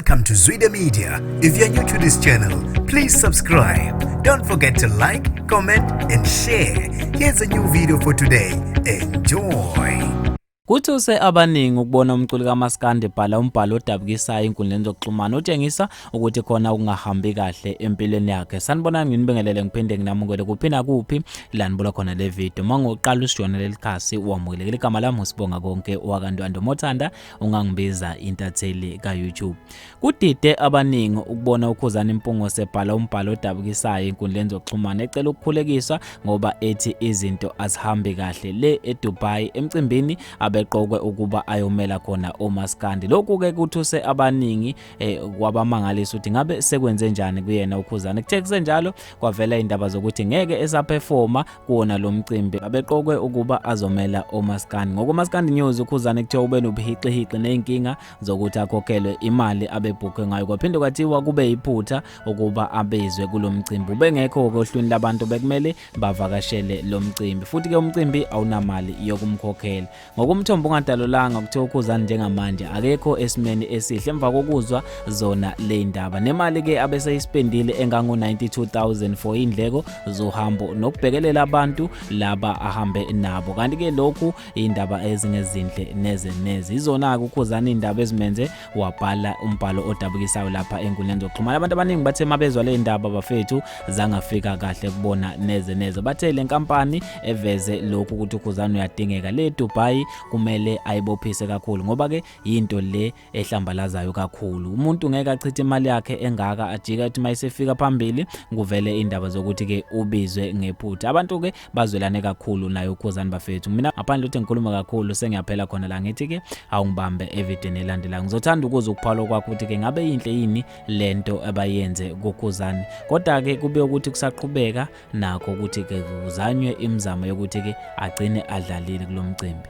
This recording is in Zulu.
Welcome to Zwide Media. If you're new to this channel, please subscribe. Don't forget to like, comment and share. Here's a new video for today. Enjoy. Kuthuse abaningi ukubona umculo kaMaskandi ebhala umbhalo odabukisayo inkundleni zokuxhumana otshengisa ukuthi khona okungahambi kahle empilweni yakhe. Sanibonani nginibingelele ngiphinde nginamukele kuphina kuphi la nibola khona le video. Mangoqala usijona lelikhasi wamukelekile igama lami usibonga konke wakantwando mothanda ungangibiza intatheli ka YouTube. Kudide abaningi ukubona uKhuzani impungo sebhala umbhalo odabukisayo inkundleni zokuxhumana ecela ukukhulekiswa ngoba ethi izinto azihambi kahle le eDubai emcimbini beqokwe ukuba ayomela khona oMaskandi. Lokhu ke kuthuse abaningi kwabamangalisa ukuthi ngabe sekwenze njani kuyena uKhuzani. Kuthe kusenjalo kwavela indaba zokuthi ngeke esaperforma kuona lo mcimbi abeqokwe ukuba azomela oMaskandi. NgokoMaskandi News uKhuzani kuthiwa ube nobuhiqihiqi nenkinga zokuthi akhokhelwe imali abebhukwe ngayo. Kwaphinde kwathiwa kube iphutha ukuba abezwe kulo mcimbi. Ubengekho ohlwini labantu bekumele bavakashele lo mcimbi. Futhi ke umcimbi awunamali yokumkhokhela. Umthombo ongadalolanga kuthiwa uKhuzani njengamanje akekho esimeni esihle emva kokuzwa zona le ndaba. Nemali ke abeseyisipendile engango 92,000 for indleko zohambo nokubhekelela abantu laba ahambe nabo. Kanti ke lokhu indaba ezingezinhle neze izona ke uKhuzani indaba ezimenze wabhala umbhalo odabukisayo lapha enkundleni zokuxhumana. Abantu abaningi bathe mabezwa le ndaba bafethu zangafika kahle kubona neze bathe le nkampani eveze lokhu ukuthi uKhuzani uyadingeka le Dubai kumele ayibophise kakhulu ngoba ke into le ehlambalazayo kakhulu. Umuntu ngeke achithe imali yakhe engaka ajika ethi mayisefika phambili kuvele indaba zokuthi ke ubizwe ngephutha. Abantu ke bazwelane kakhulu naye uKhuzani bafethu. Mina ngaphandle ukuthi ngikhuluma kakhulu sengiyaphela khona la ngithi ke awungibambe evideni elandelayo. Ngizothanda ukuza ukuphala kwakho ukuthi ke ngabe inhle yini lento abayenze kuKhuzani. Kodwa ke kube ukuthi kusaqhubeka nakho ukuthi ke kuzanywe imizamo yokuthi ke agcine adlalile kulo mcimbi.